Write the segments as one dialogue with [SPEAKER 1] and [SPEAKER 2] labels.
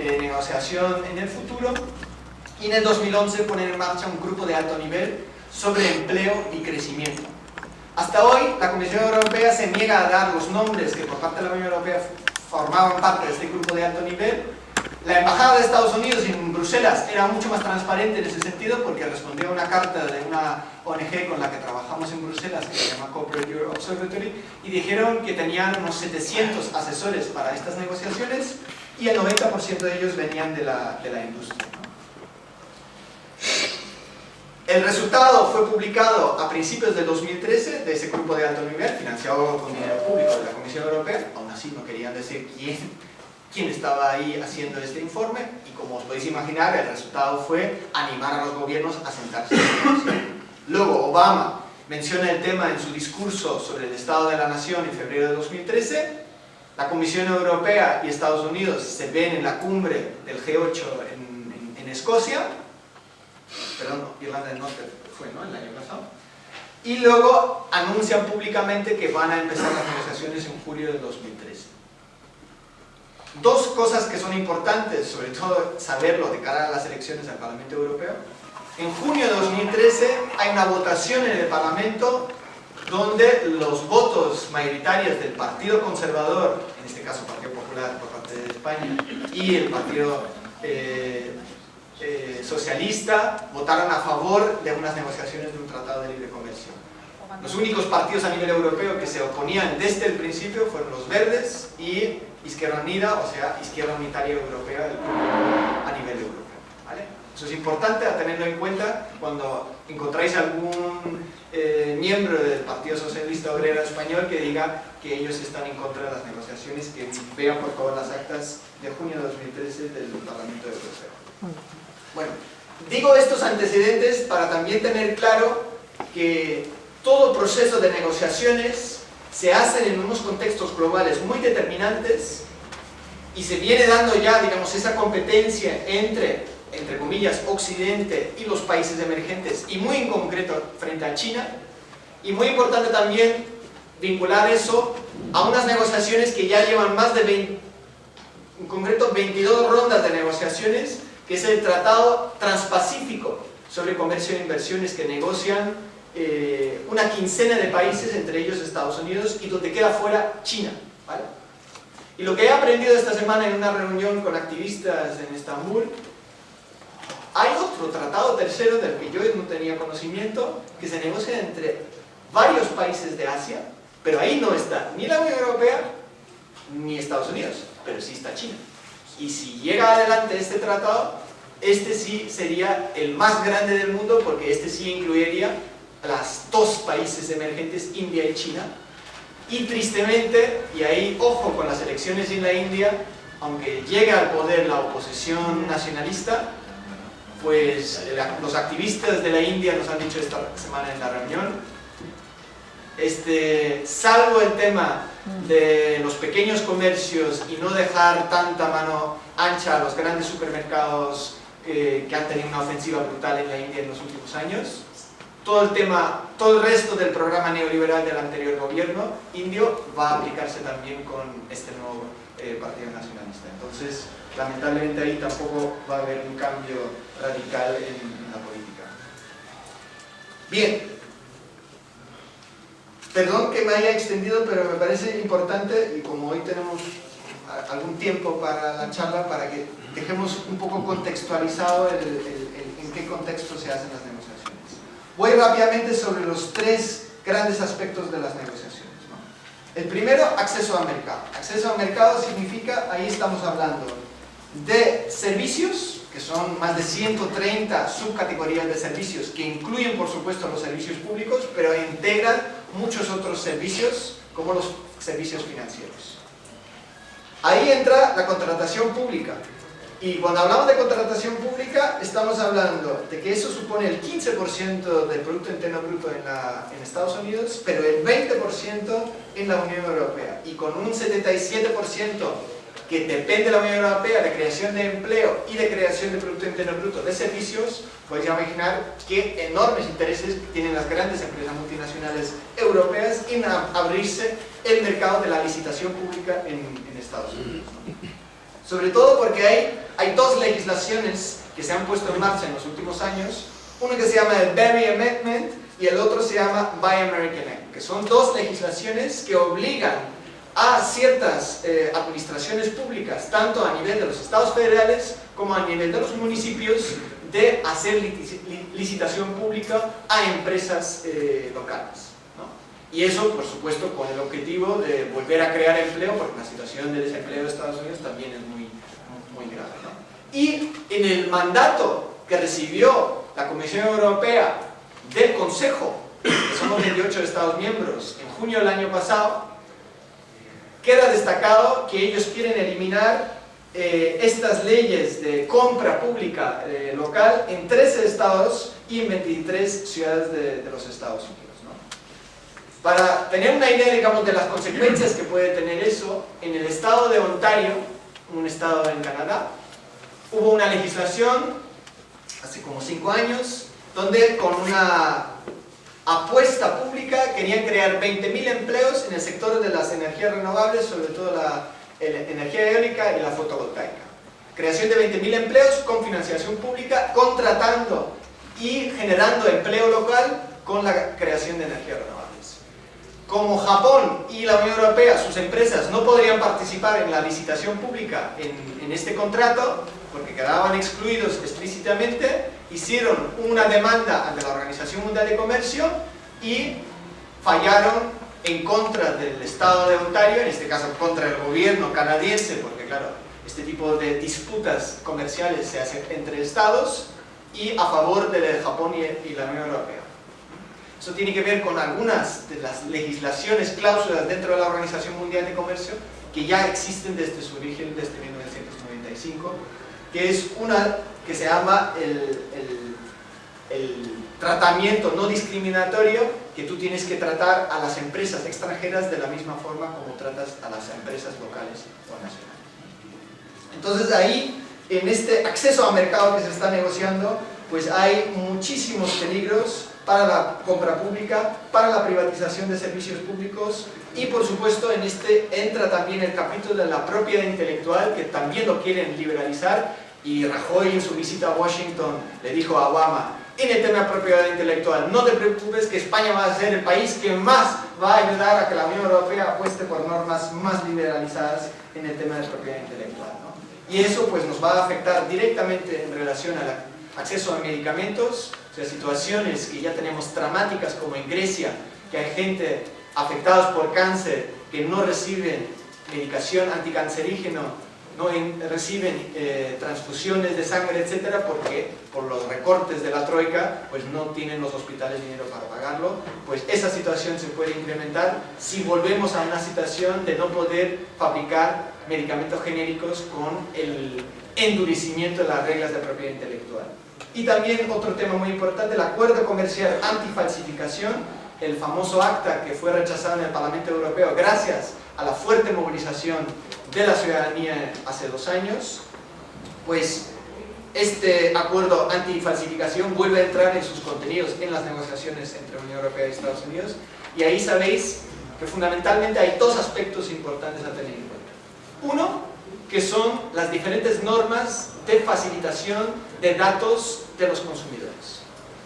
[SPEAKER 1] negociación en el futuro, y en el 2011 ponen en marcha un grupo de alto nivel sobre empleo y crecimiento. Hasta hoy la Comisión Europea se niega a dar los nombres que por parte de la Unión Europea formaban parte de este grupo de alto nivel. La Embajada de Estados Unidos en Bruselas era mucho más transparente en ese sentido porque respondía a una carta de una ONG con la que trabajamos en Bruselas que se llama Corporate Europe Observatory, y dijeron que tenían unos 700 asesores para estas negociaciones y el 90% de ellos venían de la industria, ¿no? El resultado fue publicado a principios del 2013 de ese grupo de alto nivel, financiado con dinero público de la Comisión Europea. Aún así no querían decir quién estaba ahí haciendo este informe, y como os podéis imaginar, el resultado fue animar a los gobiernos a sentarse. Luego Obama menciona el tema en su discurso sobre el Estado de la Nación en febrero de 2013. La Comisión Europea y Estados Unidos se ven en la cumbre del G8 en Escocia. Perdón, Irlanda del Norte fue, ¿no?, el año pasado. Y luego anuncian públicamente que van a empezar las negociaciones en julio del 2013. Dos cosas que son importantes, sobre todo saberlo de cara a las elecciones al Parlamento Europeo. En junio de 2013 hay una votación en el Parlamento donde los votos mayoritarios del Partido Conservador, en este caso Partido Popular por parte de España, y el Partido Socialista, votaron a favor de unas negociaciones de un tratado de libre comercio. Los únicos partidos a nivel europeo que se oponían desde el principio fueron los Verdes y Izquierda Unida, o sea, Izquierda Unitaria Europea a nivel europeo, ¿vale? Eso es importante a tenerlo en cuenta cuando encontráis algún miembro del Partido Socialista Obrero Español que diga que ellos están en contra de las negociaciones, que vean por favor las actas de junio de 2013 del Parlamento Europeo. Bueno, digo estos antecedentes para también tener claro que todo proceso de negociaciones se hacen en unos contextos globales muy determinantes y se viene dando ya, digamos, esa competencia entre comillas, Occidente y los países emergentes, y muy en concreto frente a China. Y muy importante también vincular eso a unas negociaciones que ya llevan más de 20, en concreto 22 rondas de negociaciones, que es el Tratado Transpacífico sobre Comercio e Inversiones, que negocian una quincena de países, entre ellos Estados Unidos, y donde queda fuera China, ¿vale? Y lo que he aprendido esta semana en una reunión con activistas en Estambul, hay otro tratado tercero del que yo no tenía conocimiento, que se negocia entre varios países de Asia, pero ahí no está ni la Unión Europea ni Estados Unidos, pero sí está China. Y si llega adelante este tratado, este sí sería el más grande del mundo, porque este sí incluiría las dos países emergentes, India y China. Y tristemente, y ahí ojo con las elecciones en la India, aunque llegue al poder la oposición nacionalista, pues los activistas de la India nos han dicho esta semana en la reunión, salvo el tema de los pequeños comercios y no dejar tanta mano ancha a los grandes supermercados que han tenido una ofensiva brutal en la India en los últimos años, todo el resto del programa neoliberal del anterior gobierno indio va a aplicarse también con este nuevo partido nacionalista. Entonces, lamentablemente ahí tampoco va a haber un cambio radical en la política. Bien, perdón que me haya extendido, pero me parece importante, y como hoy tenemos algún tiempo para la charla, para que dejemos un poco contextualizado en qué contexto se hacen las negociaciones. Voy rápidamente sobre los tres grandes aspectos de las negociaciones, ¿no? El primero, acceso al mercado. Acceso al mercado significa, ahí estamos hablando de servicios, que son más de 130 subcategorías de servicios, que incluyen por supuesto los servicios públicos, pero integran muchos otros servicios, como los servicios financieros. Ahí entra la contratación pública. Y cuando hablamos de contratación pública, estamos hablando de que eso supone el 15% del Producto Interno Bruto en Estados Unidos, pero el 20% en la Unión Europea. Y con un 77% que depende de la Unión Europea de creación de empleo y de creación de Producto Interno Bruto de servicios, podéis imaginar qué enormes intereses tienen las grandes empresas multinacionales europeas en abrirse el mercado de la licitación pública en Estados Unidos, ¿no? Sobre todo porque hay dos legislaciones que se han puesto en marcha en los últimos años, uno que se llama el Berry Amendment y el otro se llama Buy American Act, que son dos legislaciones que obligan a ciertas administraciones públicas, tanto a nivel de los estados federales como a nivel de los municipios, de hacer licitación pública a empresas locales, ¿no? Y eso, por supuesto, con el objetivo de volver a crear empleo, porque la situación de desempleo de Estados Unidos también es muy grave, ¿no? Y en el mandato que recibió la Comisión Europea del Consejo, que somos 28 Estados miembros, en junio del año pasado, queda destacado que ellos quieren eliminar estas leyes de compra pública local en 13 estados y en 23 ciudades de los Estados Unidos, ¿no? Para tener una idea, digamos, de las consecuencias que puede tener eso, en el estado de Ontario, un estado en Canadá, hubo una legislación hace como 5 años, donde con una apuesta pública querían crear 20.000 empleos en el sector de las energías renovables, sobre todo la energía eólica y la fotovoltaica. Creación de 20.000 empleos con financiación pública, contratando y generando empleo local con la creación de energías renovables. Como Japón y la Unión Europea, sus empresas no podrían participar en la licitación pública en este contrato, porque quedaban excluidos explícitamente, hicieron una demanda ante la Organización Mundial de Comercio y fallaron en contra del Estado de Ontario, en este caso contra el gobierno canadiense, porque claro, este tipo de disputas comerciales se hacen entre estados, y a favor de Japón y la Unión Europea. Eso tiene que ver con algunas de las legislaciones, cláusulas dentro de la Organización Mundial de Comercio que ya existen desde su origen, desde 1995, que es una que se llama el tratamiento no discriminatorio, que tú tienes que tratar a las empresas extranjeras de la misma forma como tratas a las empresas locales o nacionales. Entonces ahí, en este acceso a mercado que se está negociando, pues hay muchísimos peligros para la compra pública, para la privatización de servicios públicos, y por supuesto en este entra también el capítulo de la propiedad intelectual, que también lo quieren liberalizar, y Rajoy en su visita a Washington le dijo a Obama: en el tema de propiedad intelectual, no te preocupes, que España va a ser el país que más va a ayudar a que la Unión Europea apueste por normas más liberalizadas en el tema de propiedad intelectual, ¿no? Y eso pues nos va a afectar directamente en relación al acceso a medicamentos, o sea, situaciones que ya tenemos dramáticas como en Grecia, que hay gente afectados por cáncer que no reciben medicación anticancerígeno, no reciben transfusiones de sangre, etcétera, porque por los recortes de la troika pues no tienen los hospitales dinero para pagarlo. Pues esa situación se puede incrementar si volvemos a una situación de no poder fabricar medicamentos genéricos con el endurecimiento de las reglas de propiedad intelectual. Y también otro tema muy importante, el acuerdo comercial antifalsificación, el famoso ACTA, que fue rechazado en el Parlamento Europeo gracias a la fuerte movilización de la ciudadanía hace 2 años. Pues este acuerdo antifalsificación vuelve a entrar en sus contenidos en las negociaciones entre Unión Europea y Estados Unidos, y ahí sabéis que fundamentalmente hay 2 aspectos importantes a tener en cuenta. Uno, que son las diferentes normas de facilitación de datos de los consumidores.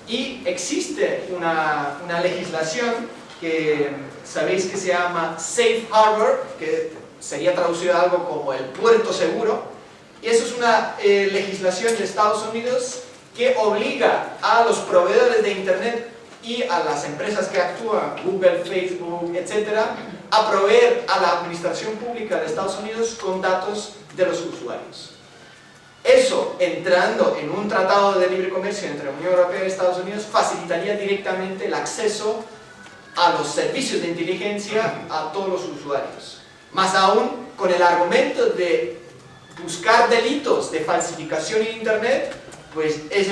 [SPEAKER 1] Y existe una legislación que sabéis que se llama Safe Harbor, que sería traducido a algo como el puerto seguro, y eso es una legislación de Estados Unidos que obliga a los proveedores de Internet y a las empresas que actúan, Google, Facebook, etcétera, a proveer a la administración pública de Estados Unidos con datos de los usuarios. Eso, entrando en un tratado de libre comercio entre la Unión Europea y Estados Unidos, facilitaría directamente el acceso a los servicios de inteligencia a todos los usuarios. Más aún, con el argumento de buscar delitos de falsificación en Internet, pues es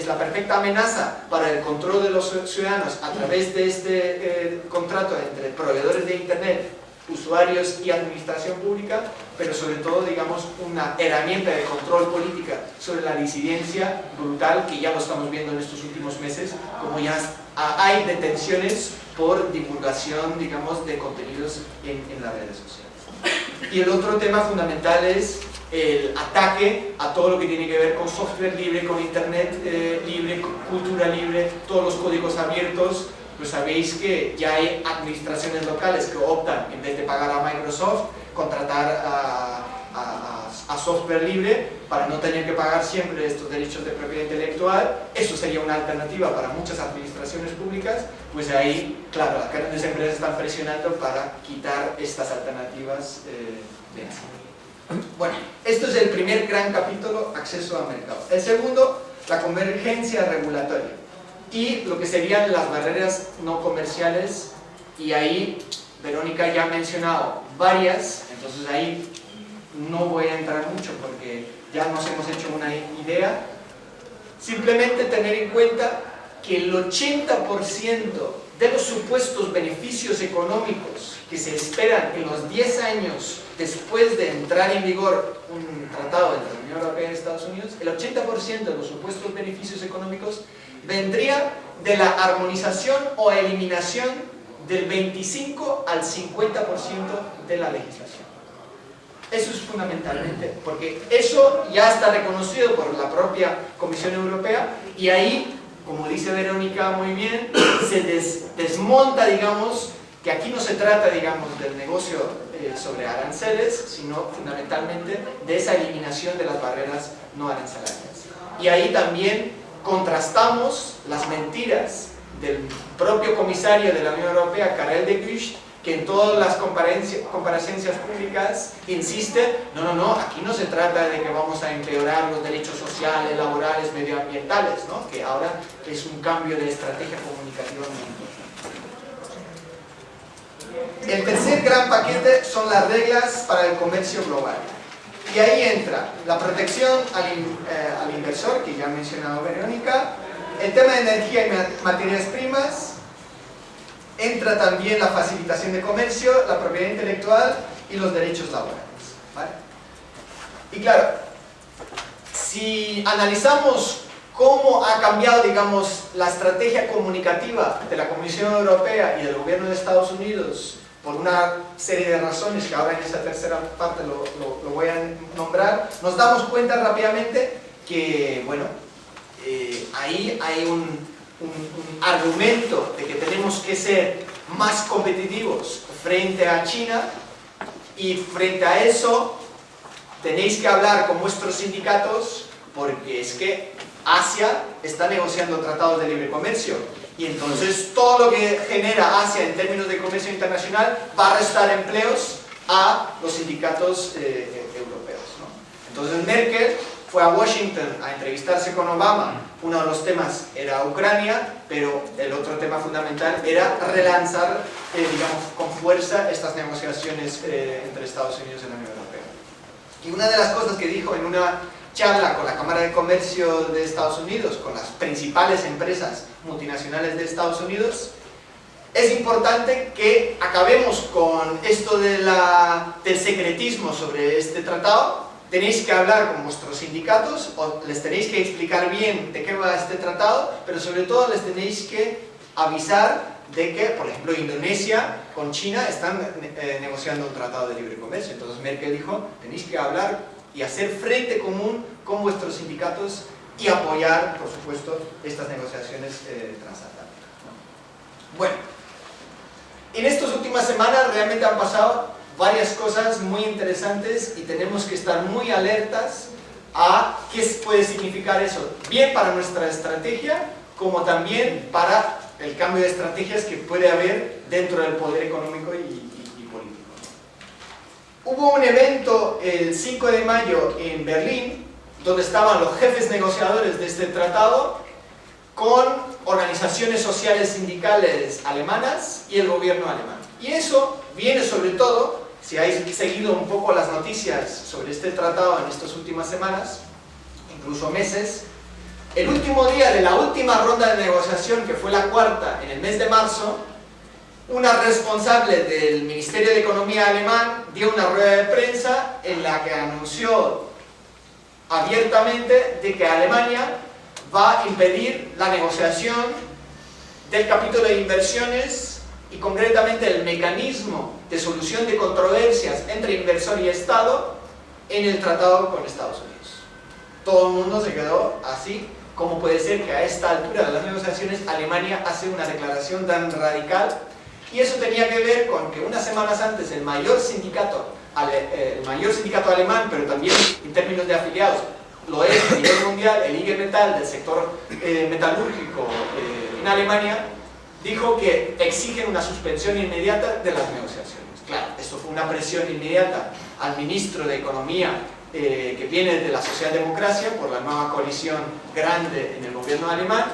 [SPEAKER 1] la perfecta amenaza para el control de los ciudadanos a través de este contrato entre proveedores de Internet, usuarios y administración pública, pero sobre todo, digamos, una herramienta de control política sobre la disidencia brutal, que ya lo estamos viendo en estos últimos meses, como ya hay detenciones por divulgación, digamos, de contenidos en las redes sociales. Y el otro tema fundamental es el ataque a todo lo que tiene que ver con software libre, con internet libre, con cultura libre, todos los códigos abiertos. Pues sabéis que ya hay administraciones locales que optan, en vez de pagar a Microsoft, contratar a software libre para no tener que pagar siempre estos derechos de propiedad intelectual. Eso sería una alternativa para muchas administraciones públicas. Pues ahí, claro, las grandes empresas están presionando para quitar estas alternativas de encima. Bueno, esto es el primer gran capítulo, acceso al mercado. El segundo, la convergencia regulatoria y lo que serían las barreras no comerciales, y ahí Verónica ya ha mencionado varias, entonces ahí no voy a entrar mucho porque ya nos hemos hecho una idea. Simplemente tener en cuenta que el 80% de los supuestos beneficios económicos que se esperan en los 10 años después de entrar en vigor un tratado entre la Unión Europea y Estados Unidos, el 80% de los supuestos beneficios económicos vendría de la armonización o eliminación del 25 al 50% de la legislación. Eso es fundamentalmente, porque eso ya está reconocido por la propia Comisión Europea, y ahí, como dice Verónica muy bien, se desmonta, digamos, que aquí no se trata, digamos, del negocio sobre aranceles, sino fundamentalmente de esa eliminación de las barreras no arancelarias. Y ahí también contrastamos las mentiras del propio comisario de la Unión Europea, Karel de Gucht, que en todas las comparecencias públicas insiste, no, aquí no se trata de que vamos a empeorar los derechos sociales, laborales, medioambientales, ¿no? Que ahora es un cambio de estrategia comunicativa muy importante. El tercer gran paquete son las reglas para el comercio global. Y ahí entra la protección al inversor, que ya ha mencionado Verónica, el tema de energía y materias primas, entra también la facilitación de comercio, la propiedad intelectual y los derechos laborales, ¿vale? Y claro, si analizamos cómo ha cambiado, digamos, la estrategia comunicativa de la Comisión Europea y del gobierno de Estados Unidos por una serie de razones que ahora en esa tercera parte lo voy a nombrar, nos damos cuenta rápidamente que, bueno, ahí hay un argumento de que tenemos que ser más competitivos frente a China, y frente a eso tenéis que hablar con vuestros sindicatos, porque es que Asia está negociando tratados de libre comercio, y entonces todo lo que genera Asia en términos de comercio internacional va a restar empleos a los sindicatos europeos, ¿no? Entonces Merkel fue a Washington a entrevistarse con Obama. Uno de los temas era Ucrania, pero el otro tema fundamental era relanzar, digamos, con fuerza estas negociaciones entre Estados Unidos y la Unión Europea. Y una de las cosas que dijo en una charla con la Cámara de Comercio de Estados Unidos, con las principales empresas multinacionales de Estados Unidos, es importante que acabemos con esto del secretismo sobre este tratado. Tenéis que hablar con vuestros sindicatos, o les tenéis que explicar bien de qué va este tratado, pero sobre todo les tenéis que avisar de que, por ejemplo, Indonesia con China están negociando un tratado de libre comercio. Entonces Merkel dijo, tenéis que hablar y hacer frente común con vuestros sindicatos y apoyar, por supuesto, estas negociaciones transatlánticas, ¿no? Bueno, en estas últimas semanas realmente han pasado varias cosas muy interesantes y tenemos que estar muy alertas a qué puede significar eso, bien para nuestra estrategia, como también para el cambio de estrategias que puede haber dentro del poder económico y político. Hubo un evento el 5 de mayo en Berlín, donde estaban los jefes negociadores de este tratado con organizaciones sociales sindicales alemanas y el gobierno alemán. Y eso viene sobre todo, si habéis seguido un poco las noticias sobre este tratado en estas últimas semanas, incluso meses, el último día de la última ronda de negociación, que fue la cuarta, en el mes de marzo, una responsable del Ministerio de Economía alemán dio una rueda de prensa en la que anunció abiertamente de que Alemania va a impedir la negociación del capítulo de inversiones y concretamente el mecanismo de solución de controversias entre inversor y Estado en el tratado con Estados Unidos. Todo el mundo se quedó así. ¿Cómo puede ser que a esta altura de las negociaciones Alemania hace una declaración tan radical? Y eso tenía que ver con que unas semanas antes el mayor sindicato alemán, pero también en términos de afiliados, lo es a nivel mundial, el IG Metall del sector metalúrgico en Alemania, dijo que exigen una suspensión inmediata de las negociaciones. Claro, esto fue una presión inmediata al ministro de Economía que viene de la socialdemocracia por la nueva coalición grande en el gobierno alemán,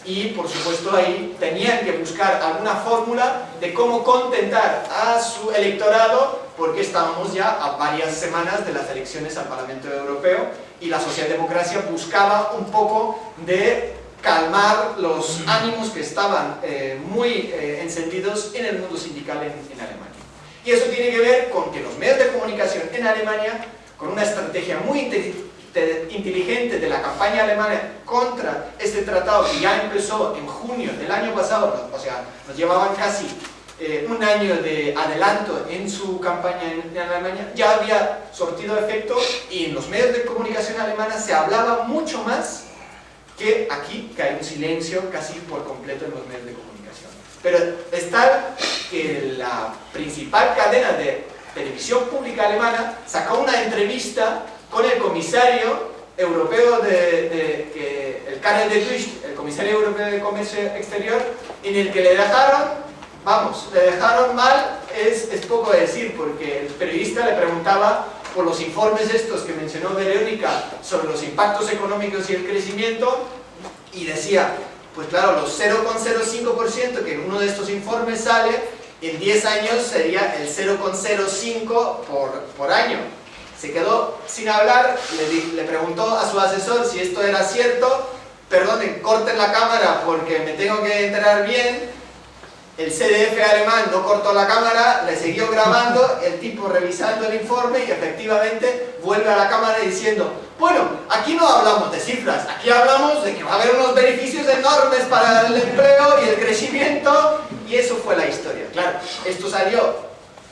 [SPEAKER 1] y por supuesto ahí tenían que buscar alguna fórmula de cómo contentar a su electorado, porque estábamos ya a varias semanas de las elecciones al Parlamento Europeo y la socialdemocracia buscaba un poco de calmar los ánimos que estaban muy encendidos en el mundo sindical en Alemania. Y eso tiene que ver con que los medios de comunicación en Alemania, con una estrategia muy inteligente de la campaña alemana contra este tratado, que ya empezó en junio del año pasado, o sea, nos llevaban casi un año de adelanto en su campaña en Alemania, ya había sortido efecto, y en los medios de comunicación alemanas se hablaba mucho más que aquí, que hay un silencio casi por completo en los medios de comunicación. Pero es tal que la principal cadena de televisión pública alemana sacó una entrevista con el comisario europeo el Karel de Gucht, el comisario europeo de comercio exterior, en el que le dejaron mal, es poco decir, porque el periodista le preguntaba por los informes estos que mencionó Verónica sobre los impactos económicos y el crecimiento, y decía, pues claro, los 0,05% que en uno de estos informes sale, en 10 años sería el 0,05 por año. Se quedó sin hablar, le preguntó a su asesor si esto era cierto. Perdonen, corten la cámara porque me tengo que enterar bien. El CDF alemán no cortó la cámara, le siguió grabando, el tipo revisando el informe, y efectivamente vuelve a la cámara diciendo, bueno, aquí no hablamos de cifras, aquí hablamos de que va a haber unos beneficios enormes para el empleo y el crecimiento, y eso fue la historia. Claro, esto salió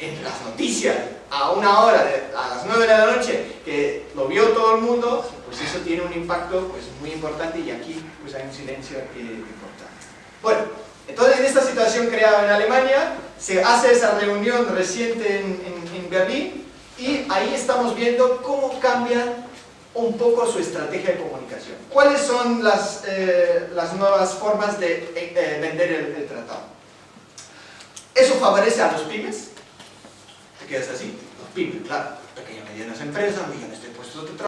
[SPEAKER 1] en las noticias a una hora, a las 9 de la noche, que lo vio todo el mundo, pues eso tiene un impacto pues muy importante, y aquí pues hay un silencio importante. Bueno, entonces en esta situación creada en Alemania se hace esa reunión reciente en Berlín, y ahí estamos viendo cómo cambian un poco su estrategia de comunicación. ¿Cuáles son las nuevas formas de vender el tratado? ¿Eso favorece a los pymes? ¿Te quedas así? Los pymes, claro, pequeñas y medianas empresas, millones de puestos de trabajo.